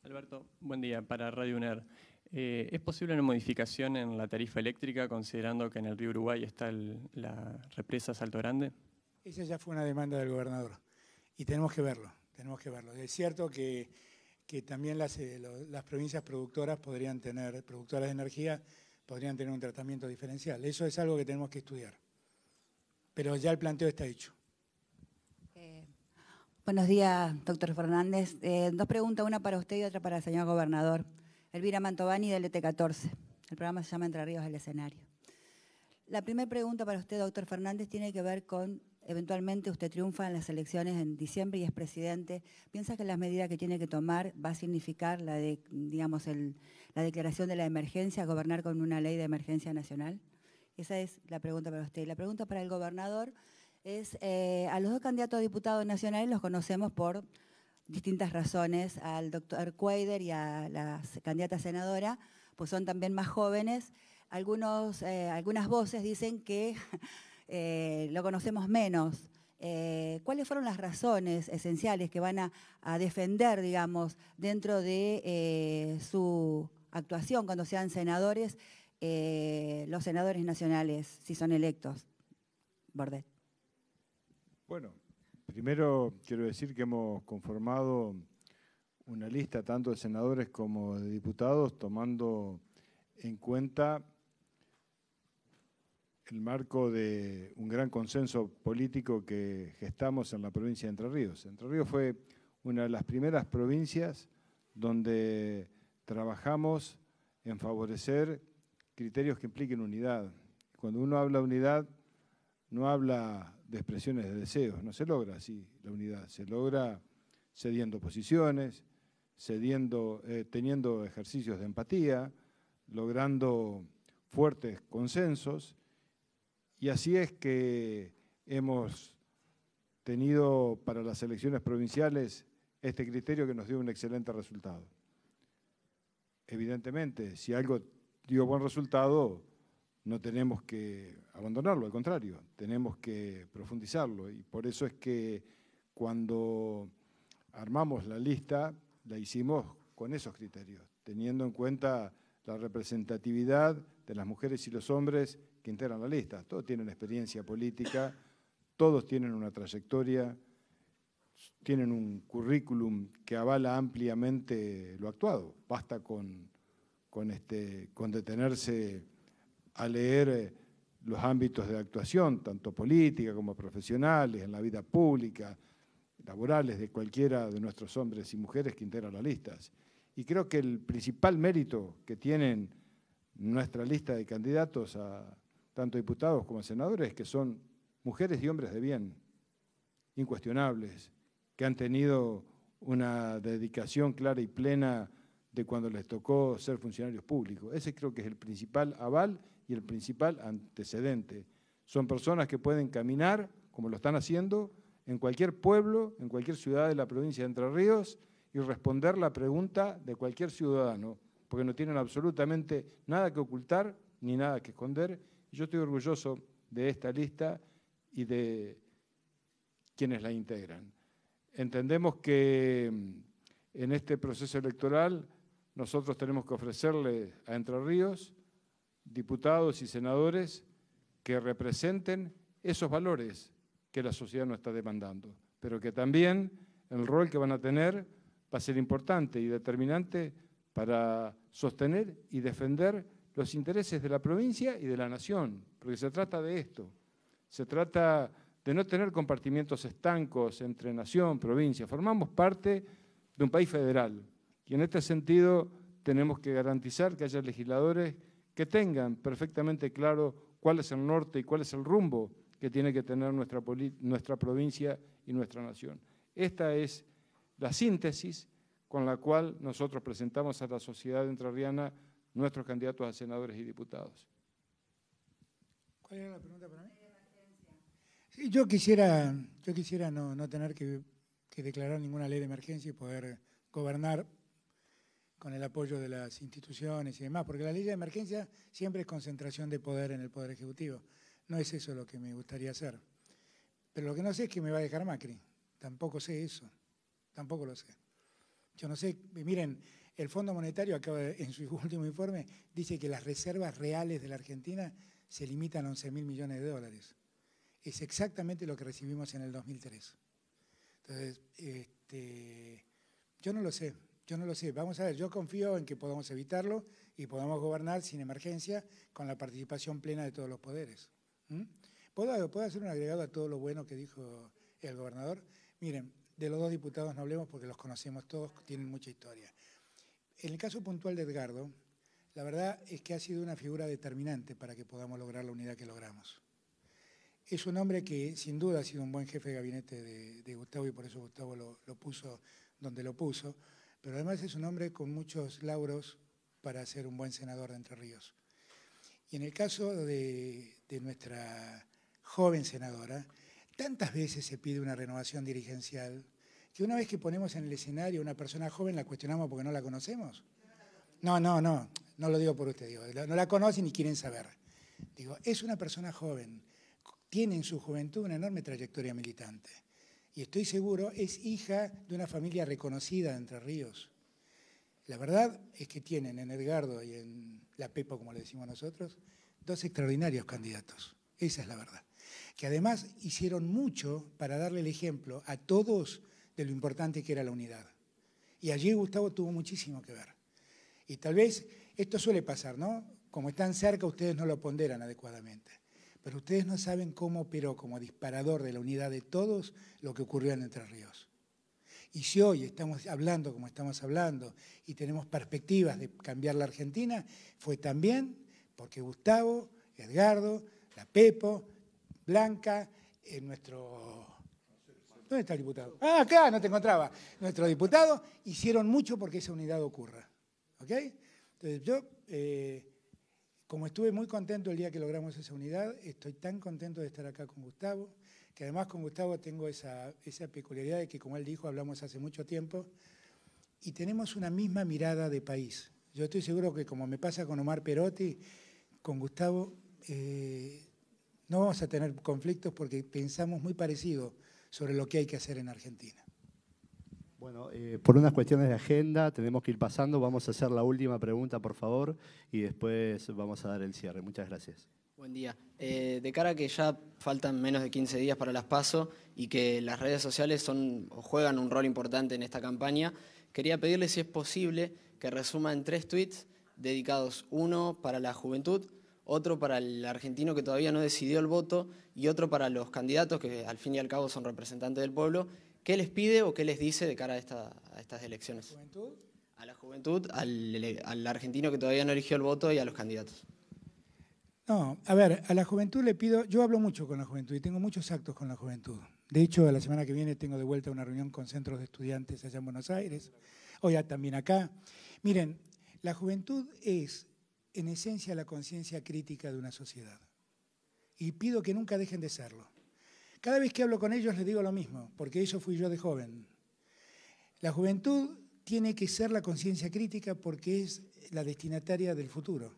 Speaker 16: Alberto, buen día, para Radio UNER. ¿Es posible una modificación en la tarifa eléctrica considerando que en el río Uruguay está la represa Salto Grande?
Speaker 3: Esa ya fue una demanda del gobernador y tenemos que verlo, Es cierto que también las provincias productoras productoras de energía, podrían tener un tratamiento diferencial. Eso es algo que tenemos que estudiar. Pero ya el planteo está hecho.
Speaker 17: Buenos días, doctor Fernández. Dos preguntas, una para usted y otra para el señor gobernador. Elvira Mantovani, del ET14. El programa se llama Entre Ríos al Escenario. La primera pregunta para usted, doctor Fernández, tiene que ver con, eventualmente usted triunfa en las elecciones en diciembre y es presidente. ¿Piensa que las medidas que tiene que tomar va a significar la declaración de la emergencia, gobernar con una ley de emergencia nacional? Esa es la pregunta para usted. La pregunta para el gobernador es, a los dos candidatos a diputados nacionales los conocemos por distintas razones. Al doctor Cuader y a la candidata senadora, pues son también más jóvenes. Algunas voces dicen que lo conocemos menos. ¿Cuáles fueron las razones esenciales que van a defender, digamos, dentro de su actuación cuando sean senadores, los senadores nacionales, si son electos? Bordet.
Speaker 2: Bueno, primero quiero decir que hemos conformado una lista tanto de senadores como de diputados tomando en cuenta el marco de un gran consenso político que gestamos en la provincia de Entre Ríos. Entre Ríos fue una de las primeras provincias donde trabajamos en favorecer criterios que impliquen unidad. Cuando uno habla de unidad, no habla de expresiones de deseos, no se logra así la unidad, se logra cediendo posiciones, teniendo ejercicios de empatía, logrando fuertes consensos, y así es que hemos tenido para las elecciones provinciales este criterio que nos dio un excelente resultado. Evidentemente, si algo dio buen resultado, no tenemos que abandonarlo, al contrario, tenemos que profundizarlo. Y por eso es que cuando armamos la lista, la hicimos con esos criterios, teniendo en cuenta la representatividad de las mujeres y los hombres que integran la lista. Todos tienen experiencia política, todos tienen una trayectoria, tienen un currículum que avala ampliamente lo actuado. Basta con detenerse a leer los ámbitos de actuación, tanto política como profesionales, en la vida pública, laborales de cualquiera de nuestros hombres y mujeres que integran las listas. Y creo que el principal mérito que tienen nuestra lista de candidatos a tanto diputados como a senadores es que son mujeres y hombres de bien, incuestionables, que han tenido una dedicación clara y plena de cuando les tocó ser funcionarios públicos. Ese creo que es el principal aval y el principal antecedente. Son personas que pueden caminar, como lo están haciendo, en cualquier pueblo, en cualquier ciudad de la provincia de Entre Ríos y responder la pregunta de cualquier ciudadano, porque no tienen absolutamente nada que ocultar ni nada que esconder. Y yo estoy orgulloso de esta lista y de quienes la integran. Entendemos que en este proceso electoral nosotros tenemos que ofrecerle a Entre Ríos diputados y senadores que representen esos valores que la sociedad nos está demandando, pero que también el rol que van a tener va a ser importante y determinante para sostener y defender los intereses de la provincia y de la nación, porque se trata de esto, se trata de no tener compartimientos estancos entre nación, provincia. Formamos parte de un país federal y en este sentido tenemos que garantizar que haya legisladores que tengan perfectamente claro cuál es el norte y cuál es el rumbo que tiene que tener nuestra provincia y nuestra nación. Esta es la síntesis con la cual nosotros presentamos a la sociedad entrerriana nuestros candidatos a senadores y diputados.
Speaker 3: ¿Cuál era la pregunta para mí? Sí, yo quisiera no tener que declarar ninguna ley de emergencia y poder gobernar con el apoyo de las instituciones y demás, porque la ley de emergencia siempre es concentración de poder en el Poder Ejecutivo. No es eso lo que me gustaría hacer. Pero lo que no sé es que me va a dejar Macri. Tampoco sé eso. Tampoco lo sé. Yo no sé, miren, el Fondo Monetario acaba en su último informe dice que las reservas reales de la Argentina se limitan a 11.000 millones de dólares. Es exactamente lo que recibimos en el 2003. Entonces, yo no lo sé. Vamos a ver, yo confío en que podamos evitarlo y podamos gobernar sin emergencia con la participación plena de todos los poderes. ¿Puedo hacer un agregado a todo lo bueno que dijo el gobernador? Miren, de los dos diputados no hablemos porque los conocemos todos, tienen mucha historia. En el caso puntual de Edgardo, la verdad es que ha sido una figura determinante para que podamos lograr la unidad que logramos. Es un hombre que sin duda ha sido un buen jefe de gabinete de Gustavo y por eso Gustavo lo puso donde lo puso, pero además es un hombre con muchos lauros para ser un buen senador de Entre Ríos. Y en el caso de nuestra joven senadora, tantas veces se pide una renovación dirigencial que una vez que ponemos en el escenario a una persona joven la cuestionamos porque no la conocemos. No lo digo por usted, digo, no la conocen ni quieren saber. Digo, es una persona joven, tiene en su juventud una enorme trayectoria militante y estoy seguro es hija de una familia reconocida de Entre Ríos. La verdad es que tienen en Edgardo y en la Pepo, como le decimos nosotros, dos extraordinarios candidatos. Esa es la verdad. Que además hicieron mucho para darle el ejemplo a todos de lo importante que era la unidad. Y allí Gustavo tuvo muchísimo que ver. Y tal vez esto suele pasar, ¿no? Como están cerca, ustedes no lo ponderan adecuadamente. Pero ustedes no saben cómo operó como disparador de la unidad de todos lo que ocurrió en Entre Ríos. Y si hoy estamos hablando como estamos hablando y tenemos perspectivas de cambiar la Argentina, fue también porque Gustavo, Edgardo, la Pepo, Blanca, nuestro... ¿Dónde está el diputado? Ah, acá, no te encontraba. Nuestro diputado hicieron mucho porque esa unidad ocurra. ¿Ok? Entonces yo, como estuve muy contento el día que logramos esa unidad, estoy tan contento de estar acá con Gustavo, que además con Gustavo tengo esa peculiaridad de que, como él dijo, hablamos hace mucho tiempo y tenemos una misma mirada de país. Yo estoy seguro que, como me pasa con Omar Perotti, con Gustavo no vamos a tener conflictos porque pensamos muy parecido sobre lo que hay que hacer en Argentina.
Speaker 18: Bueno, por unas cuestiones de agenda tenemos que ir pasando. Vamos a hacer la última pregunta, por favor, y después vamos a dar el cierre. Muchas gracias.
Speaker 19: Buen día. De cara a que ya faltan menos de 15 días para las PASO y que las redes sociales juegan un rol importante en esta campaña, quería pedirle si es posible que resuma en 3 tweets dedicados, uno para la juventud, otro para el argentino que todavía no decidió el voto y otro para los candidatos que al fin y al cabo son representantes del pueblo, ¿qué les pide o qué les dice de cara a estas elecciones?
Speaker 3: ¿Juventud?
Speaker 19: A la juventud, al argentino que todavía no eligió el voto y a los candidatos.
Speaker 3: No, a ver, a la juventud le pido, yo hablo mucho con la juventud y tengo muchos actos con la juventud. De hecho, la semana que viene tengo de vuelta una reunión con centros de estudiantes allá en Buenos Aires, hoy también acá. Miren, la juventud es, en esencia, la conciencia crítica de una sociedad. Y pido que nunca dejen de serlo. Cada vez que hablo con ellos les digo lo mismo, porque eso fui yo de joven. La juventud tiene que ser la conciencia crítica porque es la destinataria del futuro.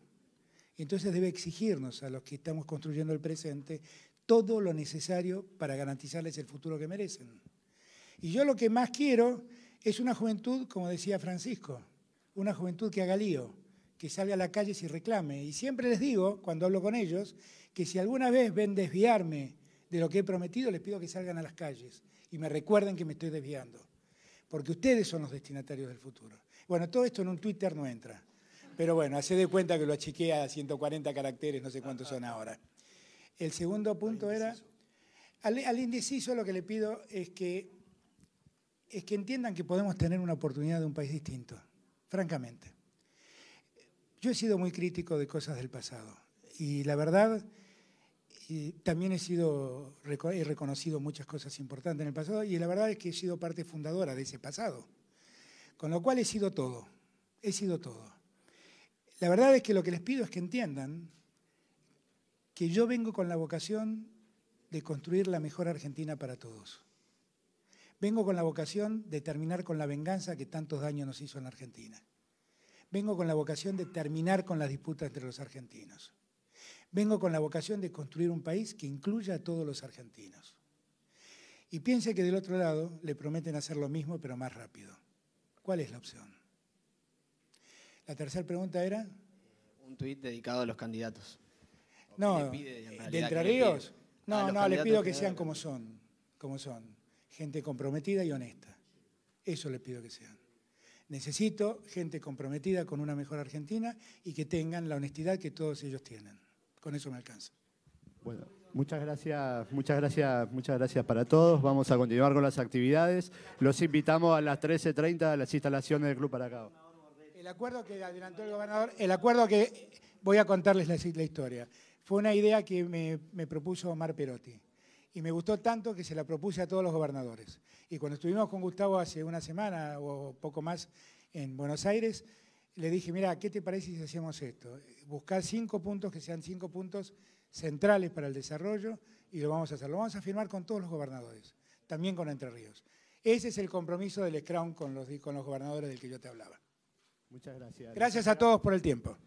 Speaker 3: Entonces debe exigirnos a los que estamos construyendo el presente todo lo necesario para garantizarles el futuro que merecen. Y yo lo que más quiero es una juventud, como decía Francisco, una juventud que haga lío, que salga a la calle y reclame. Y siempre les digo, cuando hablo con ellos, que si alguna vez ven desviarme de lo que he prometido, les pido que salgan a las calles y me recuerden que me estoy desviando. Porque ustedes son los destinatarios del futuro. Bueno, todo esto en un Twitter no entra. Pero bueno, hace de cuenta que lo achiqué a 140 caracteres, no sé cuántos son ahora. El segundo punto era, al indeciso lo que le pido es que entiendan que podemos tener una oportunidad de un país distinto, francamente. Yo he sido muy crítico de cosas del pasado y la verdad, también he reconocido muchas cosas importantes en el pasado y la verdad es que he sido parte fundadora de ese pasado. Con lo cual he sido todo. La verdad es que lo que les pido es que entiendan que yo vengo con la vocación de construir la mejor Argentina para todos. Vengo con la vocación de terminar con la venganza que tantos daños nos hizo en la Argentina. Vengo con la vocación de terminar con las disputas entre los argentinos. Vengo con la vocación de construir un país que incluya a todos los argentinos. Y piense que del otro lado le prometen hacer lo mismo, pero más rápido. ¿Cuál es la opción? La tercera pregunta era...
Speaker 19: Un tuit dedicado a los candidatos.
Speaker 3: No, ¿de Entre Ríos? No, le pido que sean como son. Gente comprometida y honesta. Eso le pido que sean. Necesito gente comprometida con una mejor Argentina y que tengan la honestidad que todos ellos tienen. Con eso me alcanza.
Speaker 18: Bueno, muchas gracias para todos. Vamos a continuar con las actividades. Los invitamos a las 13:30 a las instalaciones del Club Paracao.
Speaker 3: El acuerdo que adelantó el gobernador, voy a contarles la historia. Fue una idea que me propuso Omar Perotti. Y me gustó tanto que se la propuse a todos los gobernadores. Y cuando estuvimos con Gustavo hace una semana o poco más en Buenos Aires, le dije, mira, ¿qué te parece si hacemos esto? Buscar 5 puntos que sean 5 puntos centrales para el desarrollo y lo vamos a hacer. Lo vamos a firmar con todos los gobernadores, también con Entre Ríos. Ese es el compromiso del Scrum con los gobernadores del que yo te hablaba.
Speaker 18: Muchas gracias.
Speaker 3: Gracias a todos por el tiempo.